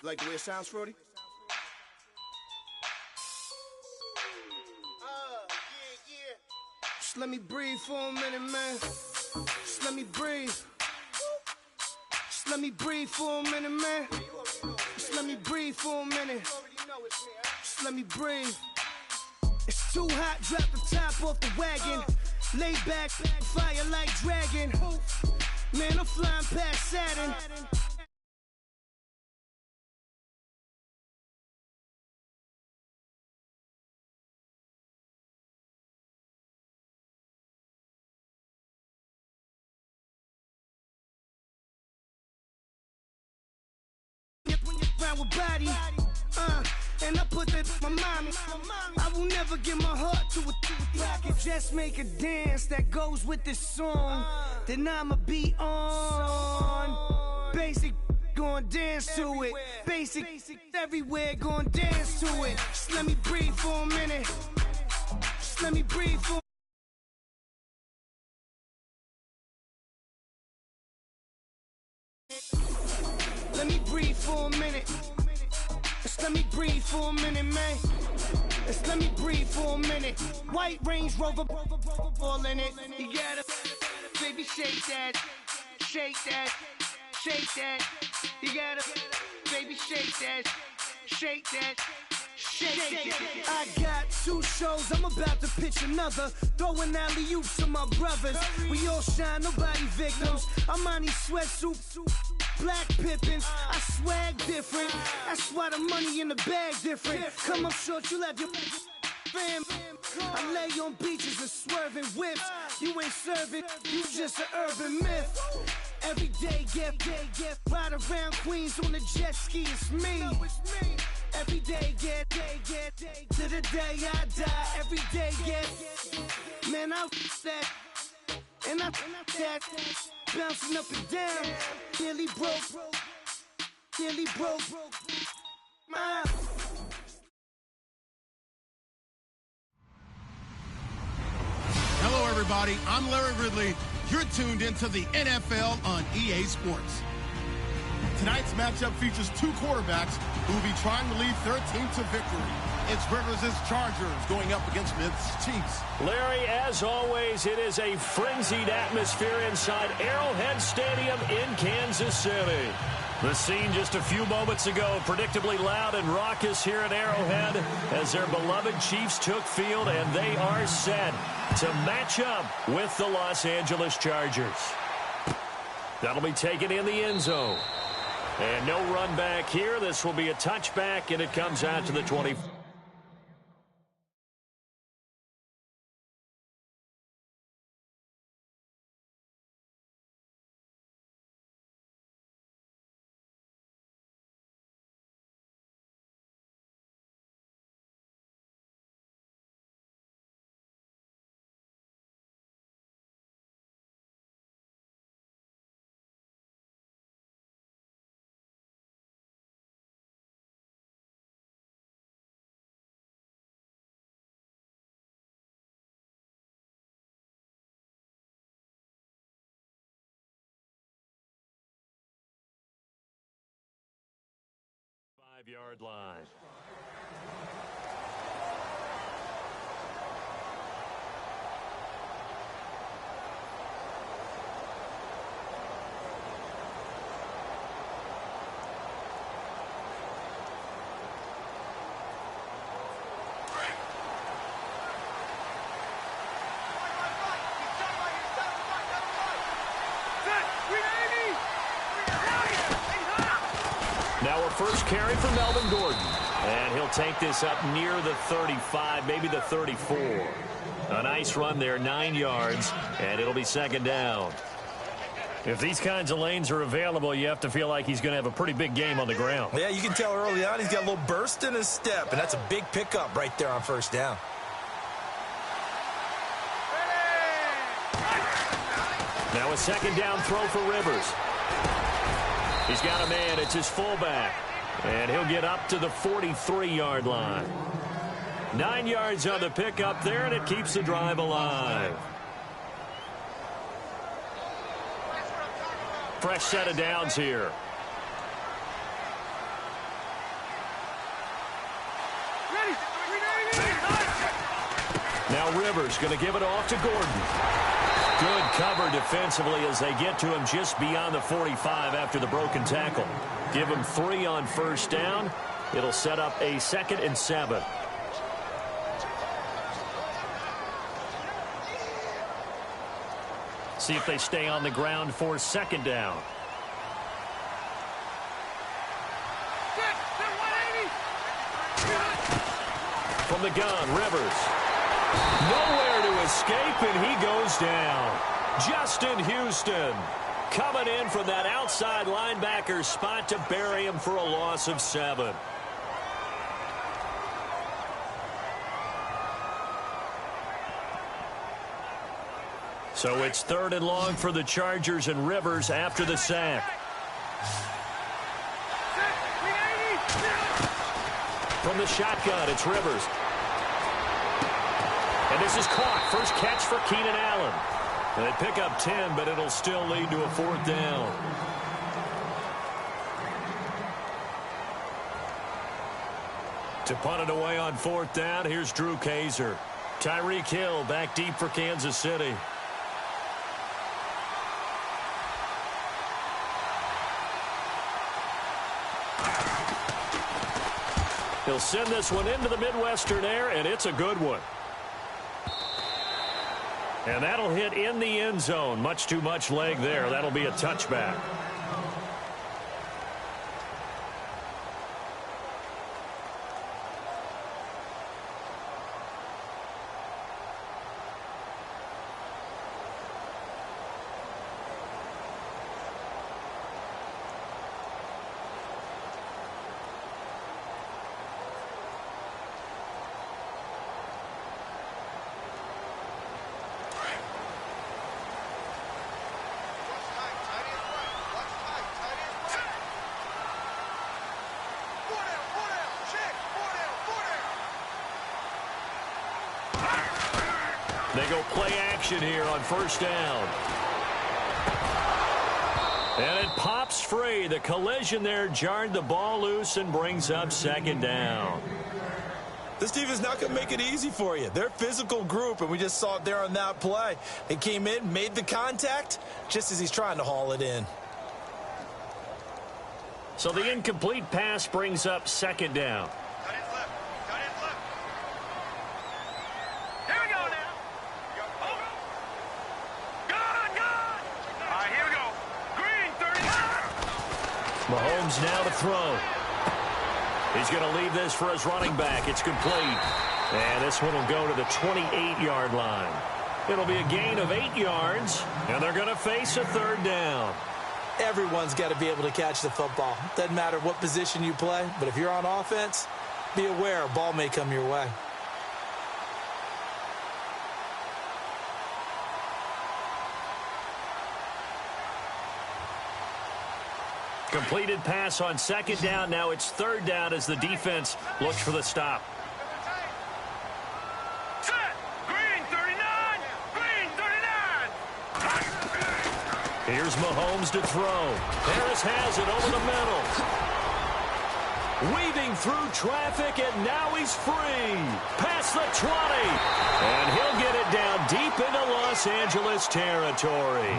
Like the way it sounds, Frody? Just let me breathe for a minute, man. Just let me breathe. Just let me breathe for a minute, man. Just let me breathe for a minute. Just let me breathe. It's too hot, drop the top off the wagon. Lay back, fire like dragon. Man, I'm flying past Saturn. With body, and I put that my mommy. I will never give my heart to a rocket. Just make a dance that goes with this song. Then I'ma be on. Basic, gon' dance to it. Basic, everywhere, gon' dance to it. Just let me breathe for a minute. Just let me breathe for. Let me breathe for a minute. Just let me breathe for a minute, man. Just let me breathe for a minute. White Range Rover, all in it. You gotta, baby, shake that, shake that, shake that. You gotta, baby, shake that, shake that. Shake it. I got 2 shows, I'm about to pitch another. Throwing alley-oops to my brothers. We all shine, nobody victims. I'm on these sweatsuits, black Pippins. I swag different. That's why the money in the bag different. Come up short, you left your fam. I lay on beaches and swerving whips. You ain't serving, you just an urban myth. Every day, get ride around Queens on the jet ski, it's me. Every day, get to the day I die. Every day, get man, I that and I that bouncing up and down. Nearly broke. Hello, everybody. I'm Larry Ridley. You're tuned into the NFL on EA Sports. Tonight's matchup features 2 quarterbacks who will be trying to lead their team to victory. It's Rivers' Chargers going up against Smith's Chiefs. Larry, as always, it is a frenzied atmosphere inside Arrowhead Stadium in Kansas City. The scene just a few moments ago, predictably loud and raucous here at Arrowhead as their beloved Chiefs took field, and they are set to match up with the Los Angeles Chargers. That'll be taken in the end zone. And no run back here. This will be a touchback, and it comes out to the 20. Yard line. Now a first carry for Melvin Gordon. And he'll take this up near the 35, maybe the 34. A nice run there, 9 yards, and it'll be second down. If these kinds of lanes are available, you have to feel like he's going to have a pretty big game on the ground. Yeah, you can tell early on he's got a little burst in his step, and that's a big pickup right there on first down. Now a second down throw for Rivers. He's got a man. It's his fullback. And he'll get up to the 43-yard line. 9 yards on the pickup there, and it keeps the drive alive. Fresh set of downs here. Rivers going to give it off to Gordon. Good cover defensively as they get to him just beyond the 45 after the broken tackle. Give him 3 on first down. It'll set up a 2nd and 7. See if they stay on the ground for 2nd down. From the gun, Rivers. Nowhere to escape, and he goes down. Justin Houston coming in from that outside linebacker spot to bury him for a loss of 7. So it's 3rd and long for the Chargers, and Rivers after the sack. From the shotgun, it's Rivers. And this is caught. First catch for Keenan Allen. And they pick up 10, but it'll still lead to a 4th down. To punt it away on 4th down, here's Drew Kaiser. Tyreek Hill back deep for Kansas City. He'll send this one into the Midwestern air, and it's a good one. And that'll hit in the end zone. Much too much leg there. That'll be a touchback. They go play action here on 1st down. And it pops free. The collision there jarred the ball loose and brings up 2nd down. This defense is not going to make it easy for you. They're a physical group, and we just saw it there on that play. They came in, made the contact, just as he's trying to haul it in. So the incomplete pass brings up 2nd down. Mahomes now to throw. He's going to leave this for his running back. It's complete. And this one will go to the 28-yard line. It'll be a gain of 8 yards, and they're going to face a 3rd down. Everyone's got to be able to catch the football. Doesn't matter what position you play, but if you're on offense, be aware a ball may come your way. Completed pass on 2nd down. Now it's 3rd down as the defense looks for the stop. Set. Green 39. Green 39. Here's Mahomes to throw. Harris has it over the middle. Weaving through traffic, and now he's free. Past the 20. And he'll get it down deep into Los Angeles territory.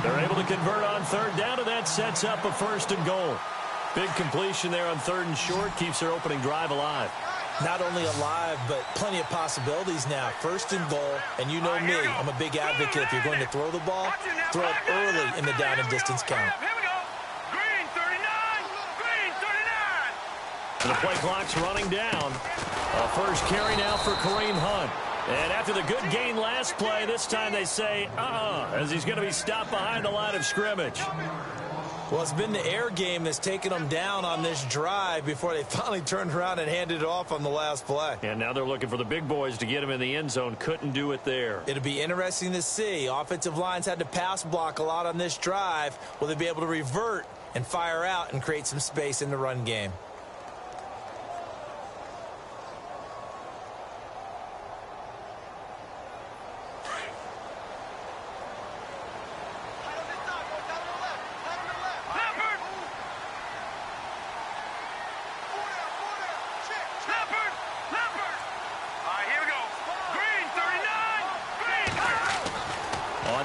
They're able to convert on 3rd down, and that sets up a 1st and goal. Big completion there on 3rd and short. Keeps their opening drive alive. Not only alive, but plenty of possibilities now. 1st and goal, and you know me, I'm a big advocate. If you're going to throw the ball, throw it early in the down and distance count. Here we go. Green 39. Green 39. The play clock's running down. A first carry now for Kareem Hunt. And after the good gain last play, this time they say, as he's going to be stopped behind the line of scrimmage. Well, it's been the air game that's taken them down on this drive before they finally turned around and handed it off on the last play. And now they're looking for the big boys to get him in the end zone. Couldn't do it there. It'll be interesting to see. Offensive lines had to pass block a lot on this drive. Will they be able to revert and fire out and create some space in the run game?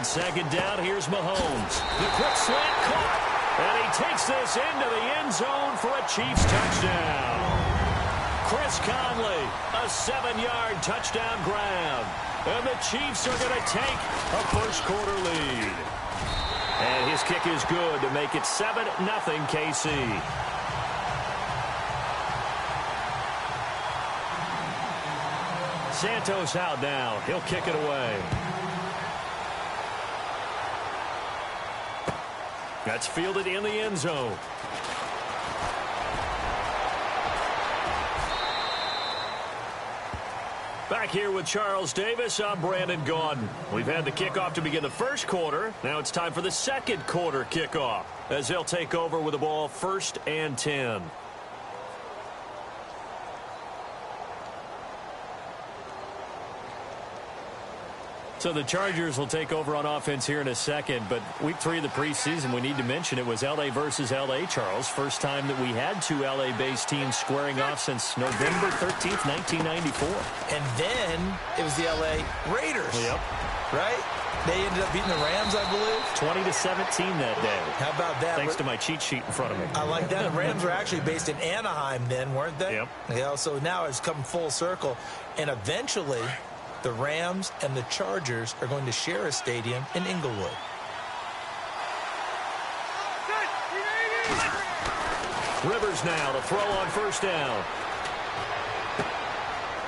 On second down, here's Mahomes. The quick slant caught. And he takes this into the end zone for a Chiefs touchdown. Chris Conley, a 7-yard touchdown grab. And the Chiefs are going to take a first-quarter lead. And his kick is good to make it 7-0 KC. Santos out now. He'll kick it away. That's fielded in the end zone. Back here with Charles Davis, I'm Brandon Gaudin. We've had the kickoff to begin the first quarter. Now it's time for the second quarter kickoff as they'll take over with the ball 1st and 10. So the Chargers will take over on offense here in a second, but week 3 of the preseason, we need to mention it was L.A. versus L.A., Charles. First time that we had 2 L.A.-based teams squaring off since November 13th, 1994. And then it was the L.A. Raiders. Yep. Right? They ended up beating the Rams, I believe. 20-17 that day. How about that? Thanks to my cheat sheet in front of me. I like that. The Rams were actually based in Anaheim then, weren't they? Yep. Yeah, so now it's come full circle. And eventually, the Rams and the Chargers are going to share a stadium in Inglewood. Rivers now to throw on first down.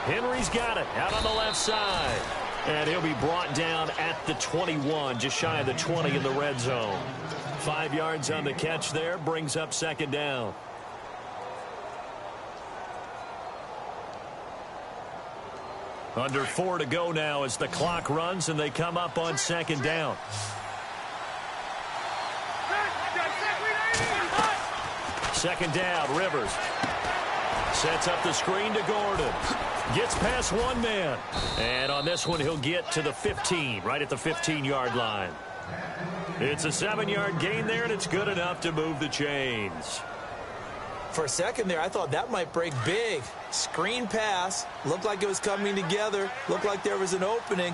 Henry's got it out on the left side. And he'll be brought down at the 21, just shy of the 20 in the red zone. 5 yards on the catch there, brings up second down. Under 4 to go now as the clock runs and they come up on second down. Second down, Rivers. Sets up the screen to Gordon. Gets past one man. And on this one, he'll get to the 15, right at the 15-yard line. It's a 7-yard gain there, and it's good enough to move the chains. For a second there, I thought that might break big. Screen pass. Looked like it was coming together. Looked like there was an opening.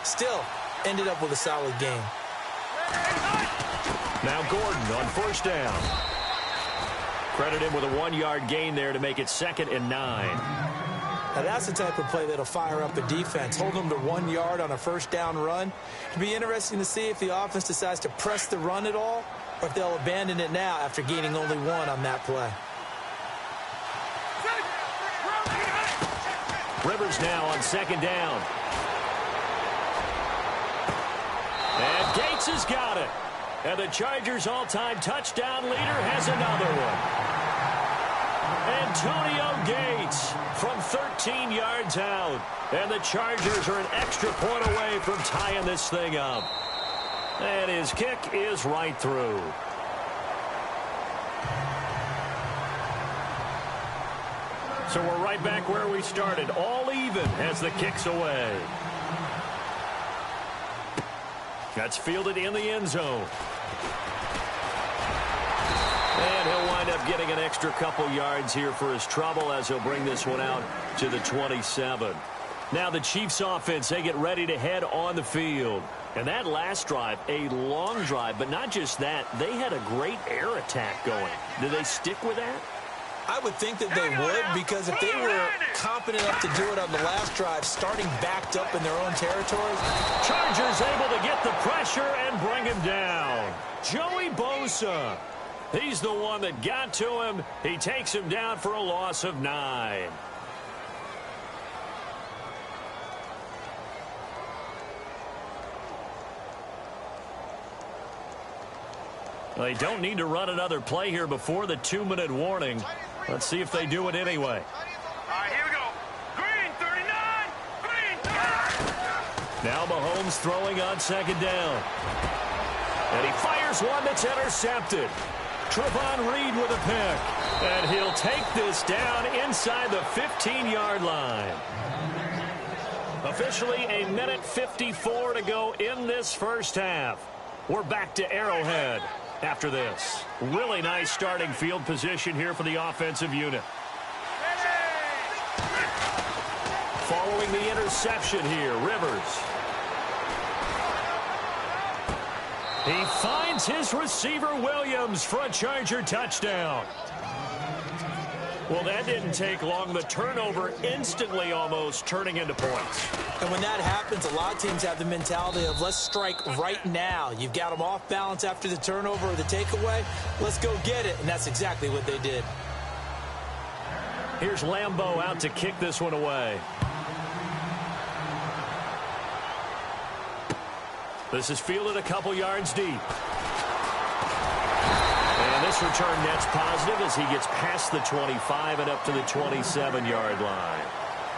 Still, ended up with a solid game. Now Gordon on first down. Credit him with a 1-yard gain there to make it 2nd and 9. Now that's the type of play that'll fire up a defense. Hold them to 1 yard on a first down run. It'll be interesting to see if the offense decides to press the run at all or if they'll abandon it now after gaining only 1 on that play. Rivers now on second down. And Gates has got it. And the Chargers' all-time touchdown leader has another one. Antonio Gates from 13 yards out. And the Chargers are an extra point away from tying this thing up. And his kick is right through. So we're right back where we started. All even as the kick's away. That's fielded in the end zone. And he'll wind up getting an extra couple yards here for his trouble as he'll bring this one out to the 27. Now the Chiefs offense, they get ready to head on the field. And that last drive, a long drive, but not just that, they had a great air attack going. Do they stick with that? I would think that they would, because if they were competent enough to do it on the last drive, starting backed up in their own territory. Chargers able to get the pressure and bring him down. Joey Bosa. He's the one that got to him. He takes him down for a loss of 9. They don't need to run another play here before the 2-minute warning. Let's see if they do it anyway. All right, here we go. Green 39. Green 39. Now Mahomes throwing on second down. And he fires one that's intercepted. Trevon Reed with a pick. And he'll take this down inside the 15-yard line. Officially a minute 54 to go in this first half. We're back to Arrowhead after this. Really nice starting field position here for the offensive unit. Following the interception here, Rivers. He finds his receiver, Williams, for a Charger touchdown. Well, that didn't take long. The turnover instantly almost turning into points. And when that happens, a lot of teams have the mentality of let's strike right now. You've got them off balance after the turnover or the takeaway. Let's go get it. And that's exactly what they did. Here's Lambeau out to kick this one away. This is fielded a couple yards deep. And this return net's positive as he gets past the 25 and up to the 27-yard line.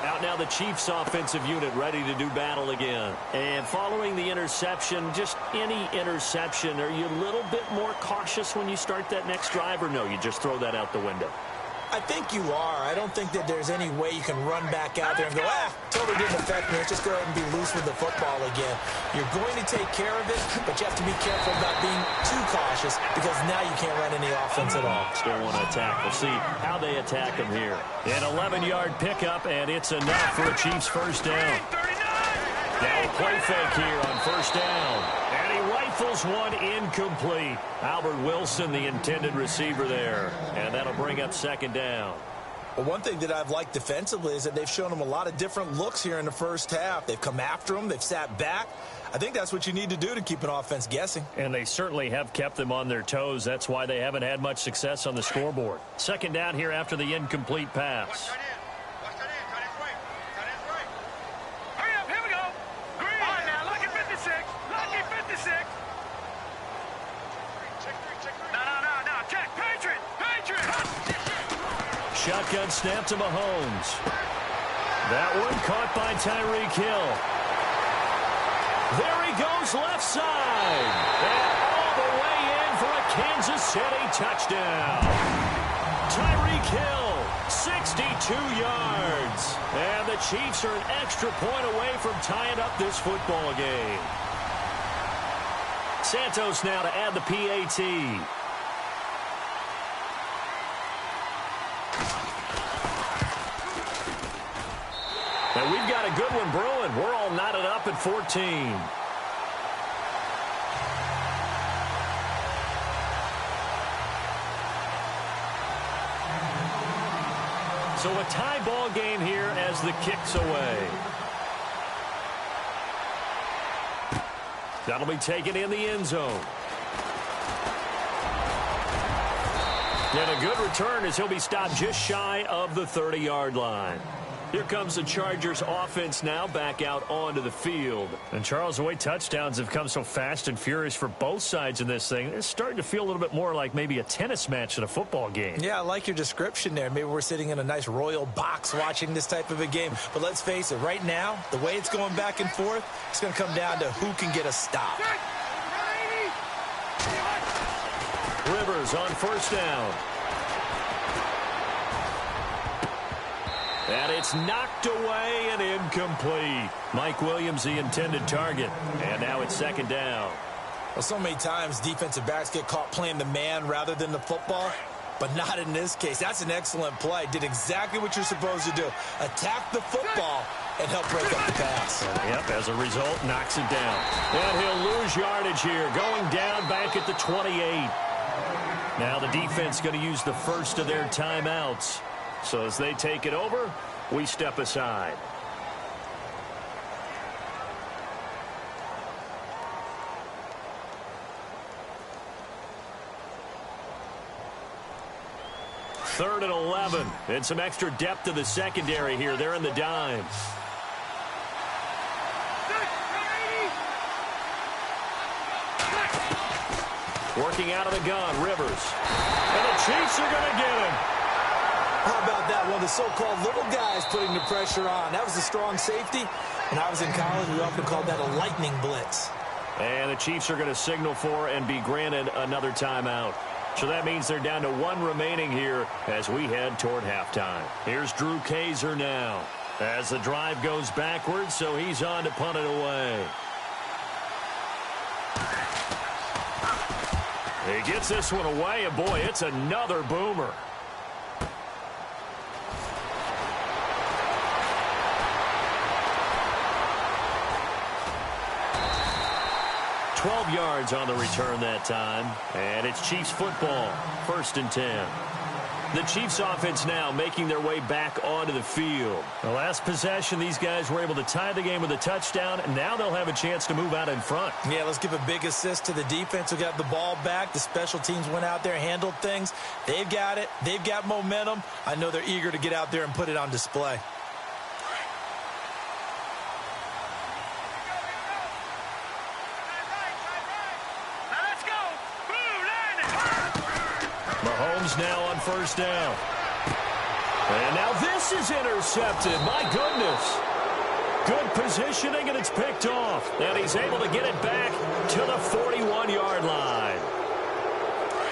Out now the Chiefs offensive unit ready to do battle again. And following the interception, just any interception, are you a little bit more cautious when you start that next drive, or no, you just throw that out the window? I think you are. I don't think that there's any way you can run back out there and go, totally didn't affect me. Let's just go ahead and be loose with the football again. You're going to take care of it, but you have to be careful about being too cautious because now you can't run any offense at all. Still want to attack. We'll see how they attack them here. An 11-yard pickup, and it's enough for a Chiefs first down. Now a play fake here on first down. And he rifles one incomplete. Albert Wilson, the intended receiver there. And that'll bring up second down. Well, one thing that I've liked defensively is that they've shown them a lot of different looks here in the first half. They've come after them. They've sat back. I think that's what you need to do to keep an offense guessing. And they certainly have kept them on their toes. That's why they haven't had much success on the scoreboard. Second down here after the incomplete pass. Shotgun snap to Mahomes. That one caught by Tyreek Hill. There he goes left side. And all the way in for a Kansas City touchdown. Tyreek Hill, 62 yards. And the Chiefs are an extra point away from tying up this football game. Santos now to add the PAT. And we've got a good one brewing. We're all knotted up at 14. So a tie ball game here as the kick's away. That'll be taken in the end zone. And a good return as he'll be stopped just shy of the 30-yard line. Here comes the Chargers offense now back out onto the field. And Charles, the way touchdowns have come so fast and furious for both sides in this thing, it's starting to feel a little bit more like maybe a tennis match in a football game. Yeah, I like your description there. Maybe we're sitting in a nice royal box watching this type of a game. But let's face it, right now, the way it's going back and forth, it's going to come down to who can get a stop. Rivers on first down. And it's knocked away and incomplete. Mike Williams, the intended target. And now it's second down. Well, so many times defensive backs get caught playing the man rather than the football, but not in this case. That's an excellent play. Did exactly what you're supposed to do. Attack the football and help break up the pass. Yep, as a result, knocks it down. And he'll lose yardage here, going down back at the 28. Now the defense going to use the first of their timeouts. So as they take it over, we step aside. Third and 11. And some extra depth to the secondary here. They're in the dime. Working out of the gun, Rivers. And the Chiefs are going to get him. How about that? One of the so-called little guys putting the pressure on. That was a strong safety. When I was in college, we often called that a lightning blitz. And the Chiefs are going to signal for and be granted another timeout. So that means they're down to one remaining here as we head toward halftime. Here's Drew Kaiser now as the drive goes backwards, so he's on to punt it away. He gets this one away, and boy, it's another boomer. 12 yards on the return that time. And it's Chiefs football, 1st and 10. The Chiefs offense now making their way back onto the field. The last possession, these guys were able to tie the game with a touchdown, and now they'll have a chance to move out in front. Yeah, let's give a big assist to the defense who got the ball back. The special teams went out there, handled things. They've got it. They've got momentum. I know they're eager to get out there and put it on display. Mahomes now on 1st down. And now this is intercepted. My goodness. Good positioning, and it's picked off. And he's able to get it back to the 41-yard line.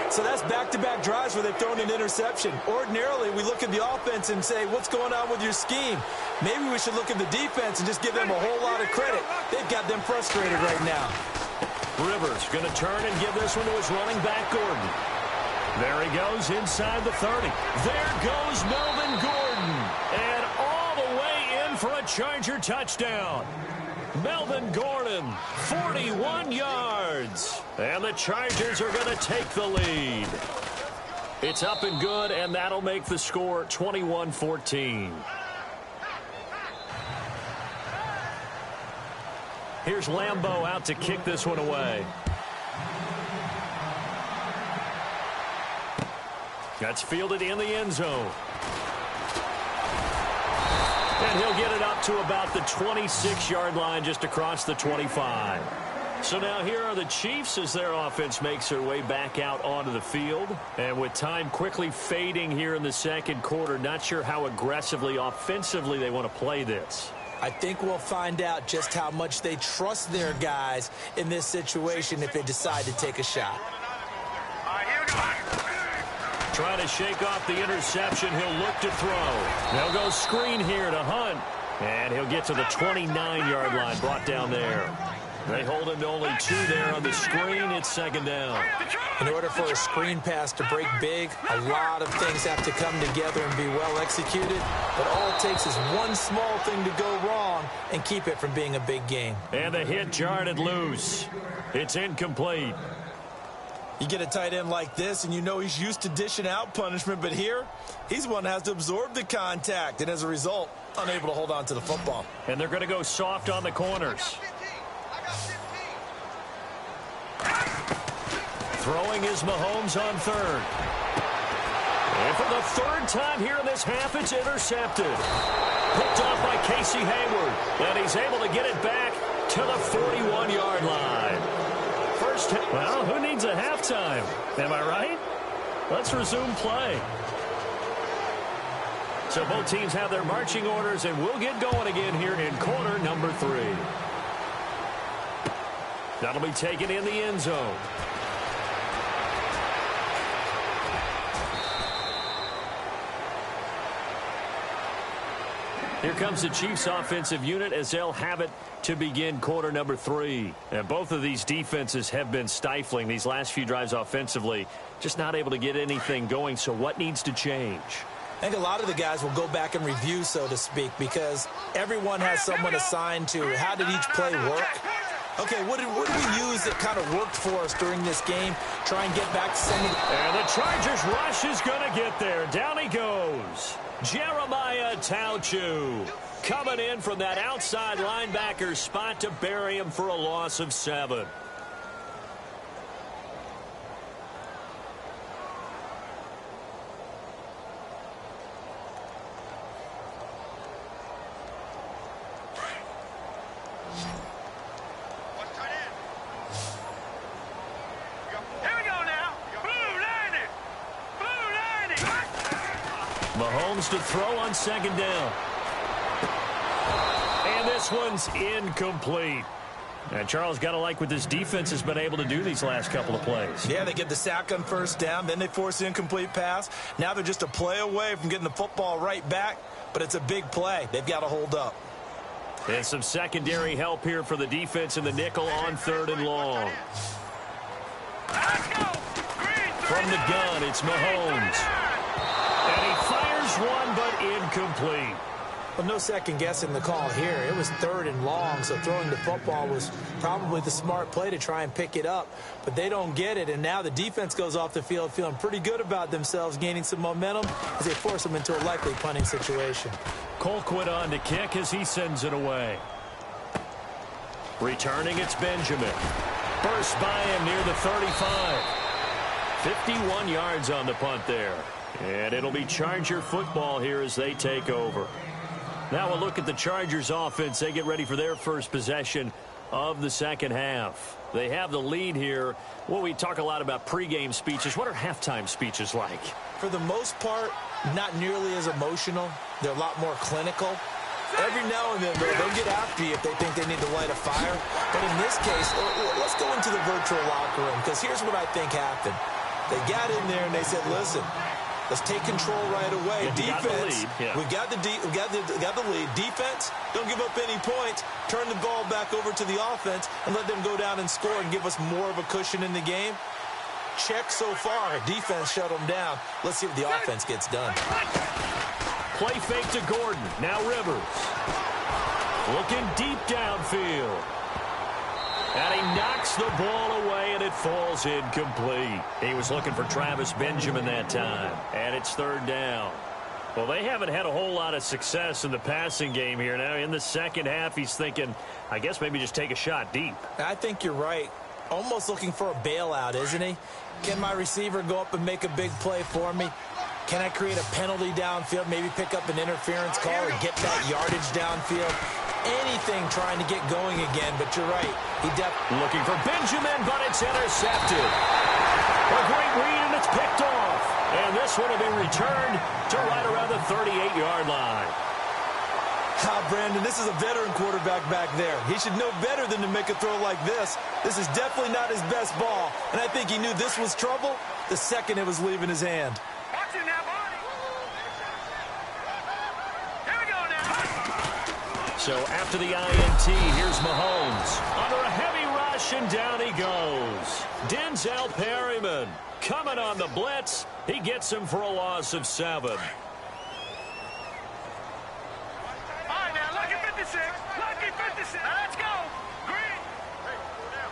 So that's back-to-back drives where they've thrown an interception. Ordinarily, we look at the offense and say, what's going on with your scheme? Maybe we should look at the defense and just give them a whole lot of credit. They've got them frustrated right now. Rivers going to turn and give this one to his running back, Gordon. There he goes inside the 30. There goes Melvin Gordon. And all the way in for a Charger touchdown. Melvin Gordon, 41 yards. And the Chargers are going to take the lead. It's up and good, and that'll make the score 21-14. Here's Lambeau out to kick this one away. That's fielded in the end zone. And he'll get it up to about the 26-yard line, just across the 25. So now here are the Chiefs as their offense makes their way back out onto the field. And with time quickly fading here in the second quarter, not sure how aggressively, offensively they want to play this. I think we'll find out just how much they trust their guys in this situation if they decide to take a shot. All right, here we go. Trying to shake off the interception. He'll look to throw. They'll go screen here to Hunt. And he'll get to the 29-yard line, brought down there. They hold him to only 2 there on the screen. It's 2nd down. In order for a screen pass to break big, a lot of things have to come together and be well executed. But all it takes is one small thing to go wrong and keep it from being a big game. And the hit jarred it loose. It's incomplete. You get a tight end like this, and you know he's used to dishing out punishment, but here, he's one that has to absorb the contact, and as a result, unable to hold on to the football. And they're going to go soft on the corners. Throwing is Mahomes on 3rd. And for the 3rd time here in this half, it's intercepted. Picked off by Casey Hayward, and he's able to get it back to the 41-yard line. Well, who needs a halftime? Am I right? Let's resume play. So both teams have their marching orders, and we'll get going again here in quarter number 3. That'll be taken in the end zone. Here comes the Chiefs offensive unit as they'll have it to begin quarter number 3. And both of these defenses have been stifling these last few drives offensively. Just not able to get anything going. So what needs to change? I think a lot of the guys will go back and review, so to speak, because everyone has someone assigned to how did each play work. Okay, what did we use that kind of worked for us during this game? Try and get back to some of the... And the Chargers rush is going to get there. Down he goes. Jeremiah Tauchu coming in from that outside linebacker spot to bury him for a loss of 7. Mahomes to throw on 2nd down. And this one's incomplete. And Charles, got to like what this defense has been able to do these last couple of plays. Yeah, they get the sack on 1st down, then they force the incomplete pass. Now they're just a play away from getting the football right back, but it's a big play. They've got to hold up. And some secondary help here for the defense in the nickel on 3rd and long. From the gun, it's Mahomes. And he fires one, but incomplete. Well, no second guessing the call here. It was 3rd and long, so throwing the football was probably the smart play to try and pick it up. But they don't get it, and now the defense goes off the field feeling pretty good about themselves, gaining some momentum as they force them into a likely punting situation. Colquitt on to kick as he sends it away. Returning, it's Benjamin. Burst by him near the 35. 51 yards on the punt there. And it'll be Charger football here as they take over. Now we'll look at the Chargers offense. They get ready for their first possession of the second half. They have the lead here. Well, we talk a lot about pregame speeches. What are halftime speeches like? For the most part, not nearly as emotional. They're a lot more clinical. Every now and then, they'll get after you if they think they need to light a fire. But in this case, let's go into the virtual locker room, because here's what I think happened. They got in there and they said, listen, let's take control right away. Defense, we got the lead. Defense, don't give up any points. Turn the ball back over to the offense and let them go down and score and give us more of a cushion in the game. Check so far. Defense shut them down. Let's see what the offense gets done. Play fake to Gordon. Now Rivers. Looking deep downfield. And he knocks the ball away, and it falls incomplete. He was looking for Travis Benjamin that time. And it's 3rd down. Well, they haven't had a whole lot of success in the passing game here. Now, in the second half, he's thinking, I guess maybe just take a shot deep. I think you're right. Almost looking for a bailout, isn't he? Can my receiver go up and make a big play for me? Can I create a penalty downfield, maybe pick up an interference call or get that yardage downfield? Anything trying to get going again, but you're right. Looking for Benjamin, but it's intercepted. A great read, and it's picked off. And this one will be returned to right around the 38-yard line. Brandon, this is a veteran quarterback back there. He should know better than to make a throw like this. This is definitely not his best ball, and I think he knew this was trouble the second it was leaving his hand. Watch it now, buddy. Here we go now. So after the INT, here's Mahomes. Under a heavy rush, and down he goes. Denzel Perryman coming on the blitz. He gets him for a loss of 7. All right, now, lucky 56. Lucky 56. Now, let's go. Green. Hey, go down.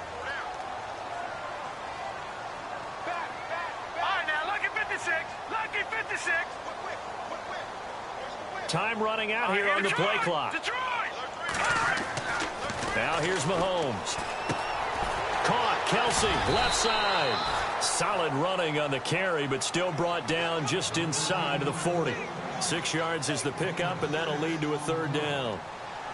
All right, now, lucky 56. Lucky 56. Time running out here on the play clock. Detroit. Now here's Mahomes. Caught, Kelsey, left side. Solid running on the carry, but still brought down just inside of the 40. 6 yards is the pickup, and that'll lead to a 3rd down.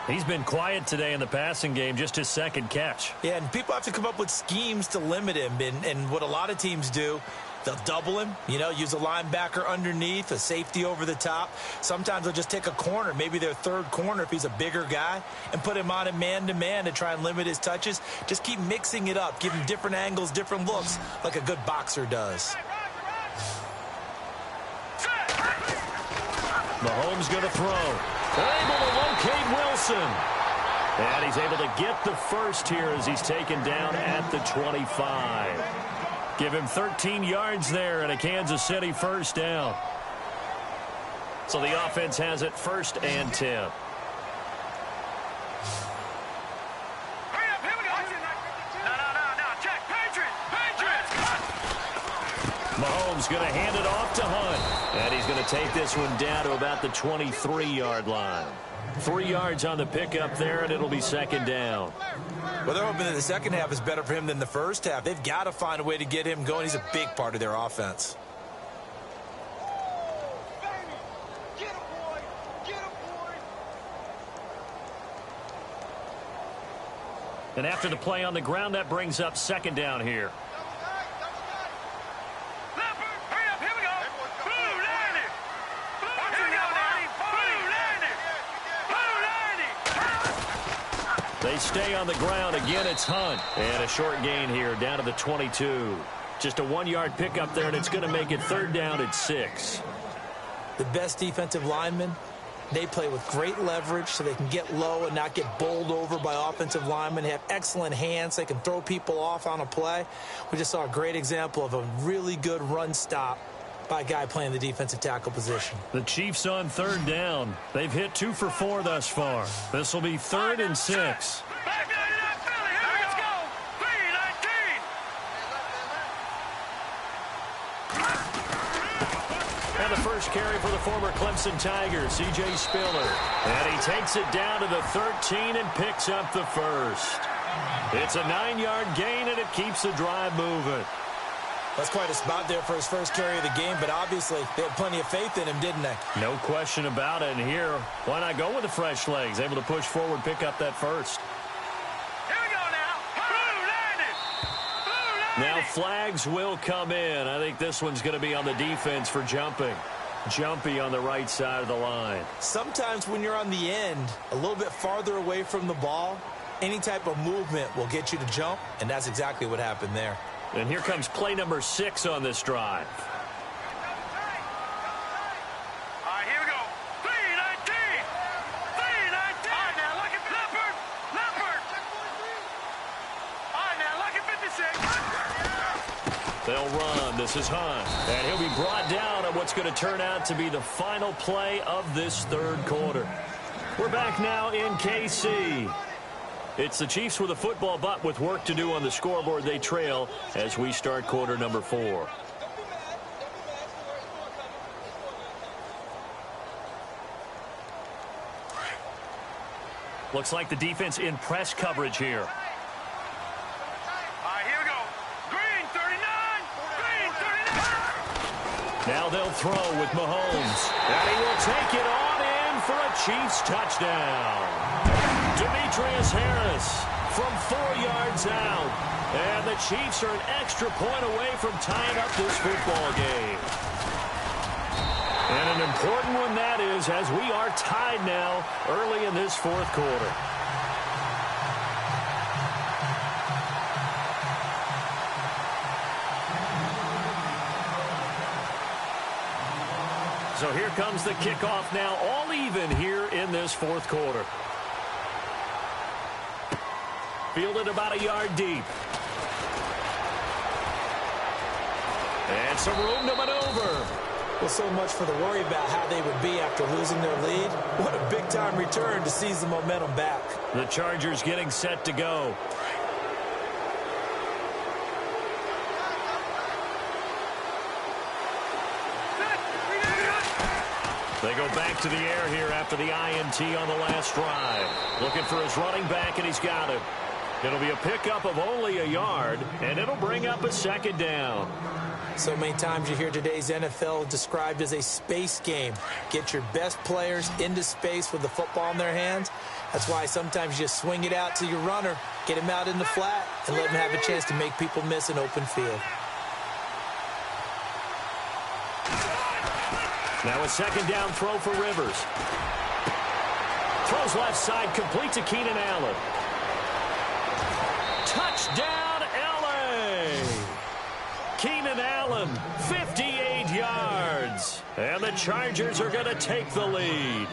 He's been quiet today in the passing game, just his 2nd catch. Yeah, and people have to come up with schemes to limit him, and what a lot of teams do, they'll double him, use a linebacker underneath, a safety over the top. Sometimes they'll just take a corner, maybe their 3rd corner if he's a bigger guy, and put him on a man-to-man to try and limit his touches. Just keep mixing it up, give him different angles, different looks, like a good boxer does. Mahomes going to throw. Able to locate Wilson. And he's able to get the first here as he's taken down at the 25. Give him 13 yards there and a Kansas City 1st down. So the offense has it 1st and 10. Hurry up, here we go. No, check. Patriots. Mahomes going to hand it off to Hunt. And he's going to take this one down to about the 23-yard line. 3 yards on the pickup there, and it'll be 2nd down. Well, they're hoping that the second half is better for him than the first half. They've got to find a way to get him going. He's a big part of their offense. Get him, boy. Get him, boy. And after the play on the ground, that brings up 2nd down here. They stay on the ground. Again, it's Hunt. And a short gain here down to the 22. Just a 1-yard pickup there, and it's going to make it 3rd down at 6. The best defensive linemen, they play with great leverage so they can get low and not get bowled over by offensive linemen. They have excellent hands. They can throw people off on a play. We just saw a great example of a really good run stop by a guy playing the defensive tackle position. The Chiefs on third down. They've hit 2 for 4 thus far. This will be 3rd and 6. Let's go. 3-19. And the first carry for the former Clemson Tigers, C.J. Spiller. And he takes it down to the 13 and picks up the first. It's a 9-yard gain, and it keeps the drive moving. That's quite a spot there for his first carry of the game, but obviously they had plenty of faith in him, didn't they? No question about it. And here, why not go with the fresh legs? Able to push forward, pick up that first. Here we go now. Blue landed. Now flags will come in. I think this one's going to be on the defense for jumping. Jumpy on the right side of the line. Sometimes when you're on the end, a little bit farther away from the ball, any type of movement will get you to jump, and that's exactly what happened there. And here comes play number 6 on this drive. All right, here we go. 3-19. 3-19. All right, now look at Leopard. Leopard. All right, now look at 56. They'll run. This is Hunt. And he'll be brought down at what's going to turn out to be the final play of this third quarter. We're back now in KC. It's the Chiefs with a football, but with work to do on the scoreboard, they trail as we start quarter number 4. Looks like the defense in press coverage here. All right, here we go. Green 39. Green 39. Now they'll throw with Mahomes. And he will take it on in for a Chiefs touchdown. Demetrius Harris from 4 yards out. And the Chiefs are an extra point away from tying up this football game. And an important one that is, as we are tied now early in this fourth quarter. So here comes the kickoff now, all even here in this fourth quarter. Fielded about a yard deep. And some room to maneuver. Well, so much for the worry about how they would be after losing their lead. What a big-time return to seize the momentum back. The Chargers getting set to go. They go back to the air here after the INT on the last drive. Looking for his running back, and he's got it. It'll be a pickup of only a yard, and it'll bring up a second down. So many times you hear today's NFL described as a space game. Get your best players into space with the football in their hands. That's why sometimes you just swing it out to your runner, get him out in the flat, and let him have a chance to make people miss an open field. Now a second down throw for Rivers. Throws left side, complete to Keenan Allen. Touchdown, L.A. Keenan Allen, 58 yards. And the Chargers are going to take the lead.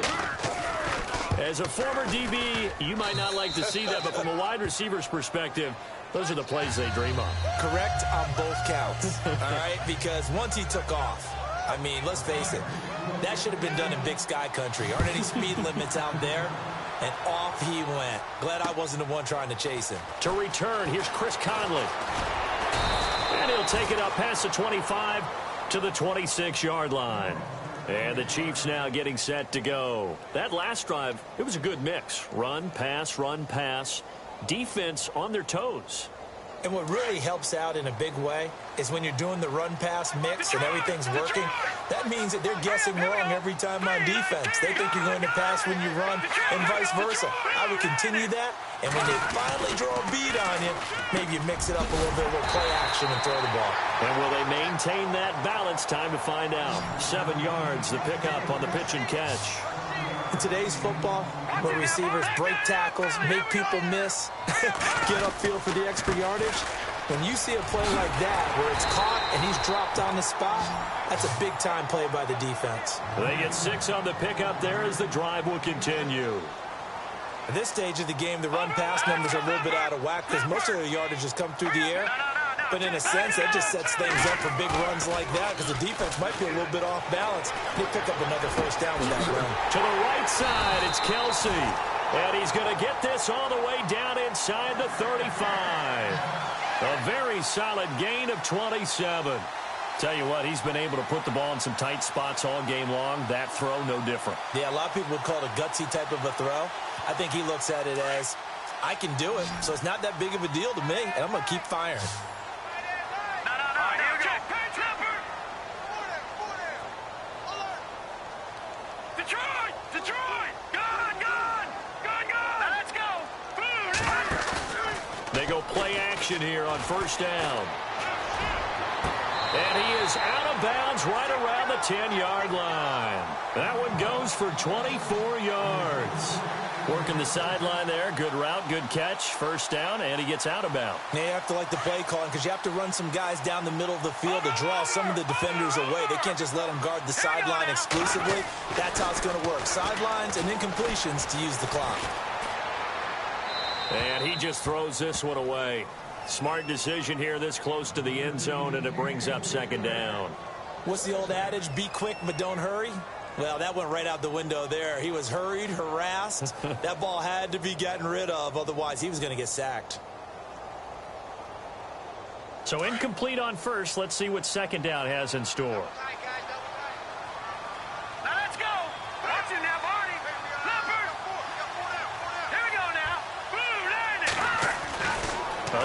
As a former DB, you might not like to see that, but from a wide receiver's perspective, those are the plays they dream of. Correct on both counts, all right? Because once he took off, I mean, let's face it, that should have been done in Big Sky country. Aren't any speed limits out there? And off he went. Glad I wasn't the one trying to chase him. To return, here's Chris Conley. And he'll take it up past the 25 to the 26-yard line. And the Chiefs now getting set to go. That last drive, it was a good mix. Run, pass, defense on their toes. And what really helps out in a big way is when you're doing the run-pass mix and everything's working, that means that they're guessing wrong every time on defense. They think you're going to pass when you run and vice versa. I would continue that, and when they finally draw a beat on you, maybe you mix it up a little bit with play action and throw the ball. And will they maintain that balance? Time to find out. 7 yards, the pickup on the pitch and catch. In today's football, where receivers break tackles, make people miss, get upfield for the extra yardage, when you see a play like that where it's caught and he's dropped on the spot, that's a big-time play by the defense. They get 6 on the pickup there as the drive will continue. At this stage of the game, the run-pass numbers are a little bit out of whack because most of the yardage has come through the air. But in a sense, that just sets things up for big runs like that because the defense might be a little bit off balance. They pick up another first down with that run. To the right side, it's Kelsey. And he's going to get this all the way down inside the 35. A very solid gain of 27. Tell you what, he's been able to put the ball in some tight spots all game long. That throw, no different. Yeah, a lot of people would call it a gutsy type of a throw. I think he looks at it as, I can do it, so it's not that big of a deal to me, and I'm going to keep firing. Here we go. Detroit! Detroit! Gone! Gone! Gone! Gone! Let's go! They go play action here on first down. And he is out of bounds right around the 10-yard line. That one goes for 24 yards. Working the sideline there. Good route, good catch. First down, and he gets out of bounds. Now you have to like the play calling because you have to run some guys down the middle of the field to draw some of the defenders away. They can't just let them guard the sideline exclusively. That's how it's going to work. Sidelines and incompletions to use the clock. And he just throws this one away. Smart decision here this close to the end zone, and it brings up second down. What's the old adage? Be quick, but don't hurry. Well, that went right out the window there. He was hurried, harassed. That ball had to be gotten rid of. Otherwise, he was going to get sacked. So incomplete on first. Let's see what second down has in store. Now let's go! Watch it now, Barney! Leopard! Here we go now!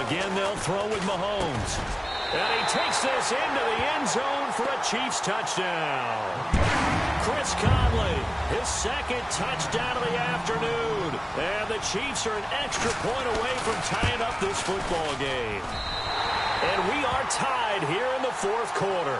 Again, they'll throw with Mahomes. And he takes this into the end zone for a Chiefs touchdown. Chris Conley, his second touchdown of the afternoon. And the Chiefs are an extra point away from tying up this football game. And we are tied here in the fourth quarter.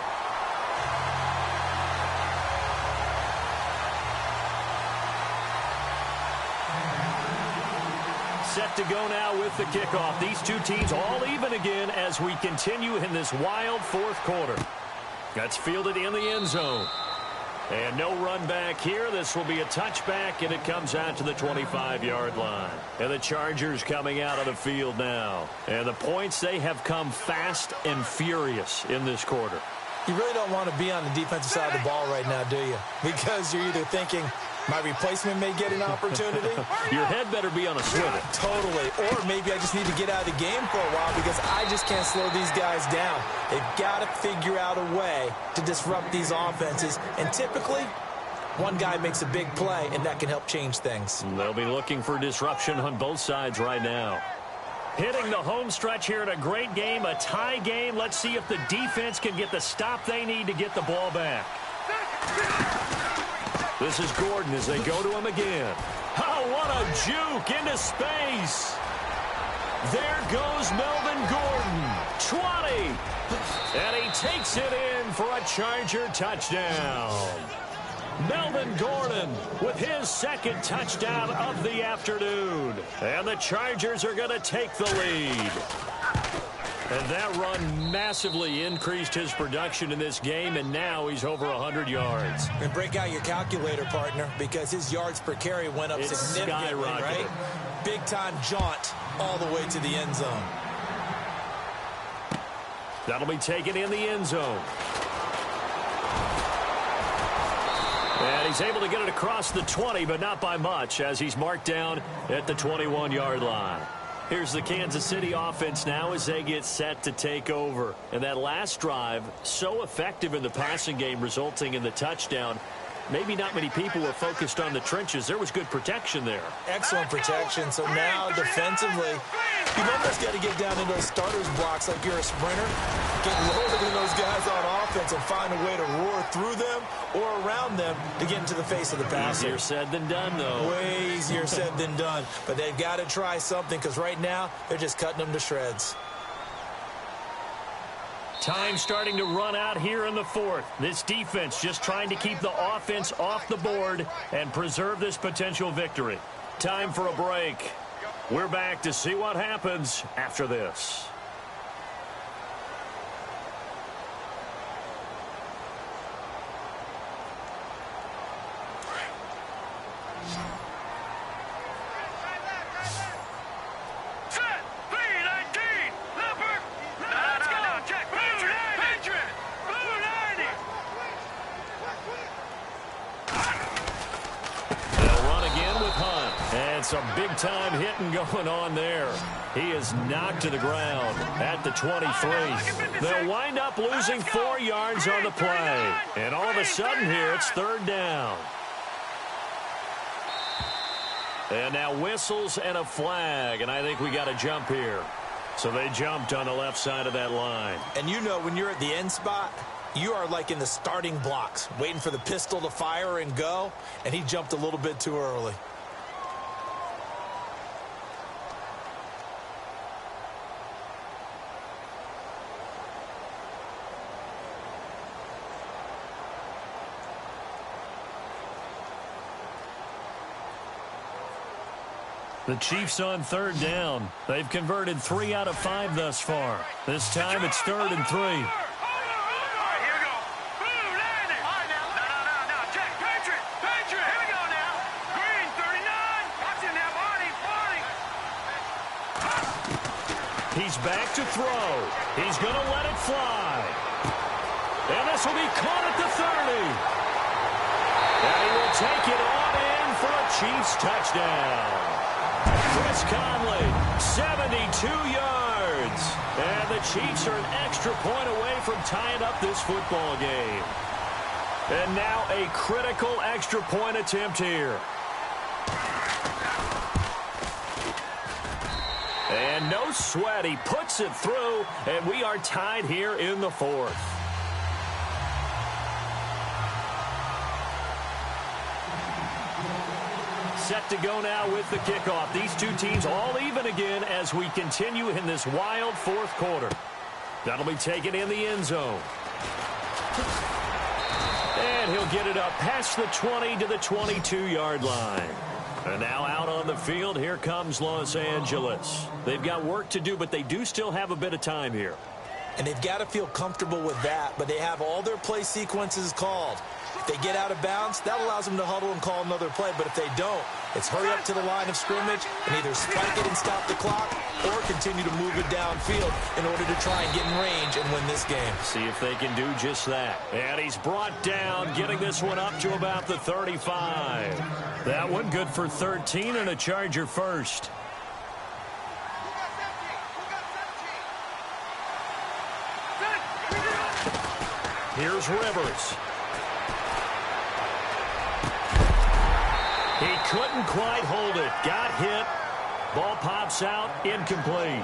Set to go now with the kickoff. These two teams all even again as we continue in this wild fourth quarter. That's fielded in the end zone. And no run back here. This will be a touchback, and it comes out to the 25-yard line. And the Chargers coming out of the field now. And the points, they have come fast and furious in this quarter. You really don't want to be on the defensive side of the ball right now, do you? Because you're either thinking, my replacement may get an opportunity. Your head better be on a swivel. Totally. Or maybe I just need to get out of the game for a while because I just can't slow these guys down. They've got to figure out a way to disrupt these offenses. And typically, one guy makes a big play, and that can help change things. They'll be looking for disruption on both sides right now. Hitting the home stretch here in a great game, a tie game. Let's see if the defense can get the stop they need to get the ball back. This is Gordon as they go to him again. Oh, what a juke into space. There goes Melvin Gordon. 20. And he takes it in for a Charger touchdown. Melvin Gordon with his second touchdown of the afternoon. And the Chargers are going to take the lead. And that run massively increased his production in this game, and now he's over 100 yards. And break out your calculator, partner, because his yards per carry went up significantly, right? Big-time jaunt all the way to the end zone. That'll be taken in the end zone. And he's able to get it across the 20, but not by much, as he's marked down at the 21-yard line. Here's the Kansas City offense now as they get set to take over. And that last drive, so effective in the passing game, resulting in the touchdown. Maybe not many people were focused on the trenches. There was good protection there. Excellent protection. So now defensively, you've almost got to get down in those starters blocks like you're a sprinter. Get loaded in those guys on offense and find a way to roar through them or around them to get into the face of the passer. Easier said than done, though. Way easier said than done. But they've got to try something because right now they're just cutting them to shreds. Time starting to run out here in the fourth. This defense just trying to keep the offense off the board and preserve this potential victory. Time for a break. We're back to see what happens after this. Set! 3-19! Leopard! Let's go! They'll run again with Hunt. And some big-time hitting going on there. He is knocked to the ground at the 23. They'll wind up losing 4 yards on the play. And all of a sudden here, it's 3rd down. And now whistles and a flag, and I think we got a jump here. So they jumped on the left side of that line. And you know when you're at the end spot, you are like in the starting blocks, waiting for the pistol to fire and go, and he jumped a little bit too early. The Chiefs on 3rd down. They've converted 3 out of 5 thus far. This time it's 3rd and 3. All right, here we go. Blue, landing. All right, now. No. Check. Patriot. Here we go now. Green, 39. Watch it now, Barney. He's back to throw. He's going to let it fly. And this will be caught at the 30. And he will take it on in for a Chiefs touchdown. Chris Conley, 72 yards. And the Chiefs are an extra point away from tying up this football game. And now a critical extra point attempt here. And no sweat, he puts it through, and we are tied here in the 4th. Set to go now with the kickoff. These two teams all even again as we continue in this wild 4th quarter. That'll be taken in the end zone. And he'll get it up past the 20 to the 22-yard line. And now out on the field, here comes Los Angeles. They've got work to do, but they do still have a bit of time here. And they've got to feel comfortable with that, but they have all their play sequences called. If they get out of bounds, that allows them to huddle and call another play. But if they don't, it's hurry up to the line of scrimmage and either spike it and stop the clock or continue to move it downfield in order to try and get in range and win this game. See if they can do just that. And he's brought down, getting this one up to about the 35. That one good for 13 and a Charger first. Here's Rivers. He couldn't quite hold it. Got hit. Ball pops out. Incomplete.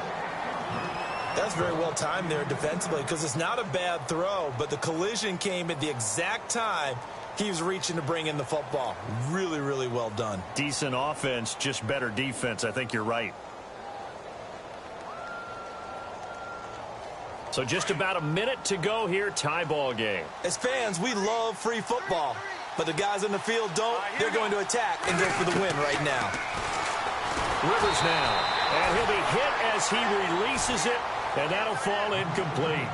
That's very well timed there defensively because it's not a bad throw, but the collision came at the exact time he was reaching to bring in the football. Really, really well done. Decent offense, just better defense. I think you're right. So just about a minute to go here, tie ball game. As fans, we love free football, but the guys on the field don't. They're going to attack and go for the win right now. Rivers now, and he'll be hit as he releases it, and that'll fall incomplete.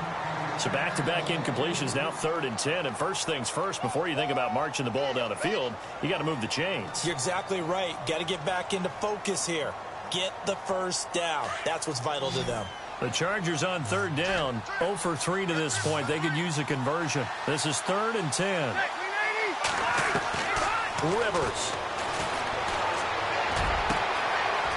So back-to-back incompletions, now 3rd and 10. And first things first, before you think about marching the ball down the field, you got to move the chains. You're exactly right. Got to get back into focus here. Get the first down. That's what's vital to them. The Chargers on 3rd down, 0 for 3 to this point. They could use a conversion. This is 3rd and 10. Rivers.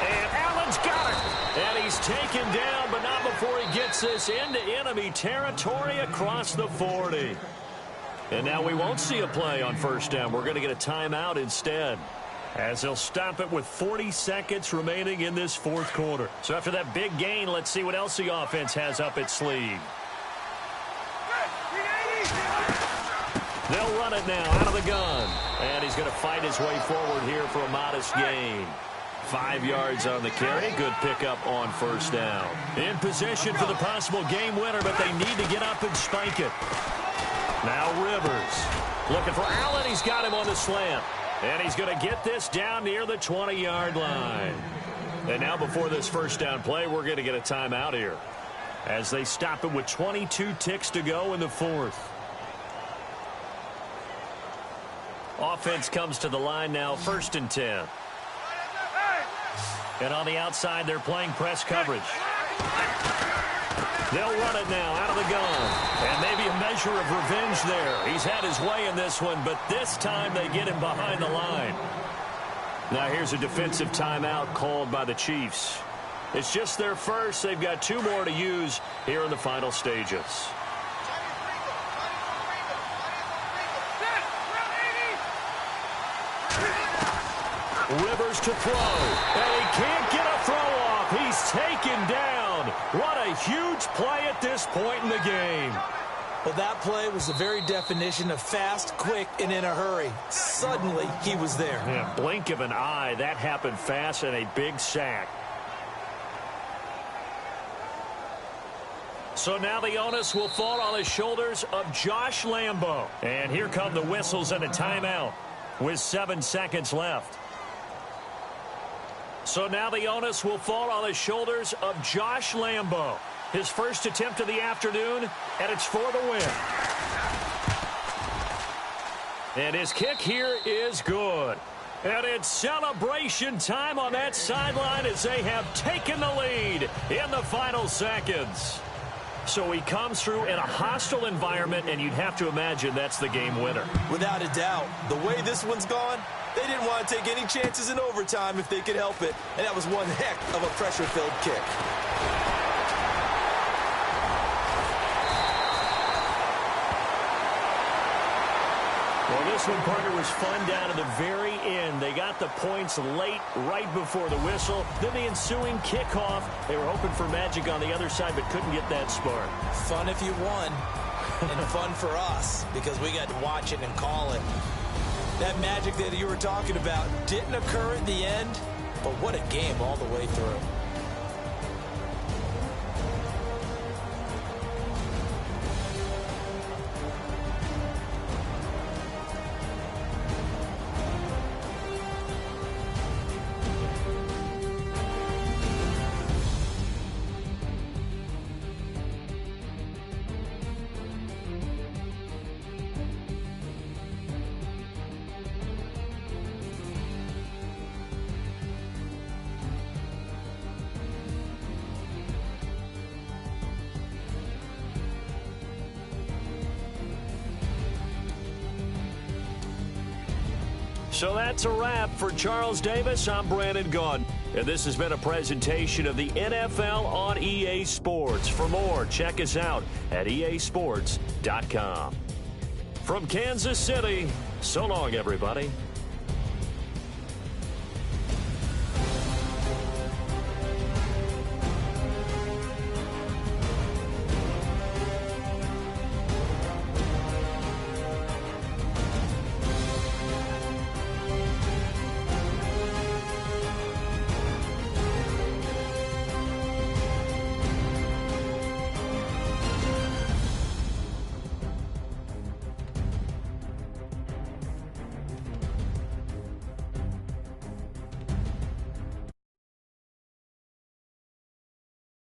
And Allen's got it. And he's taken down, but not before he gets this into enemy territory across the 40. And now we won't see a play on 1st down. We're going to get a timeout instead, as they'll stop it with 40 seconds remaining in this 4th quarter. So after that big gain, let's see what else the offense has up its sleeve. They'll run it now out of the gun. And he's going to fight his way forward here for a modest gain. 5 yards on the carry. Good pickup on 1st down. In position for the possible game winner, but they need to get up and spike it. Now Rivers looking for Allen. He's got him on the slant. And he's going to get this down near the 20-yard line. And now before this 1st down play, we're going to get a timeout here, as they stop it with 22 ticks to go in the 4th. Offense comes to the line now, 1st and 10. And on the outside, they're playing press coverage. They'll run it now out of the gun. And maybe a measure of revenge there. He's had his way in this one, but this time they get him behind the line. Now here's a defensive timeout called by the Chiefs. It's just their first. They've got 2 more to use here in the final stages. Rivers to throw, and he can't get a throw off. He's taken down. What a huge play at this point in the game. Well, that play was the very definition of fast, quick, and in a hurry. Suddenly, he was there. Yeah, blink of an eye. That happened fast and a big sack. So now the onus will fall on the shoulders of Josh Lambo. And here come the whistles and a timeout with 7 seconds left. So now the onus will fall on the shoulders of Josh Lambo. His first attempt of the afternoon, and it's for the win. And his kick here is good. And it's celebration time on that sideline as they have taken the lead in the final seconds. So he comes through in a hostile environment, and you'd have to imagine that's the game winner. Without a doubt. The way this one's gone, they didn't want to take any chances in overtime if they could help it. And that was one heck of a pressure-filled kick. Well, this one, partner, was fun down to the very end. They got the points late, right before the whistle. Then the ensuing kickoff. They were hoping for magic on the other side, but couldn't get that spark. Fun if you won, and fun for us, because we got to watch it and call it. That magic that you were talking about didn't occur at the end, but what a game all the way through. So that's a wrap for Charles Davis. I'm Brandon Gaudin, and this has been a presentation of the NFL on EA Sports. For more, check us out at easports.com. From Kansas City, so long, everybody.